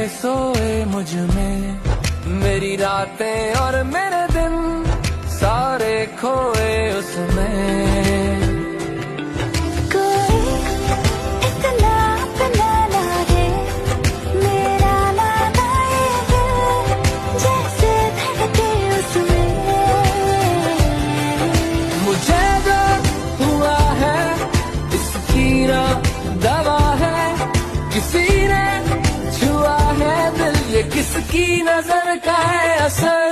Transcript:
सोए मुझ में, मेरी रातें और मेरे दिन सारे खोए उसमें। दवा है किसी ने छुआ है दिल, ये किसकी नजर का है असर।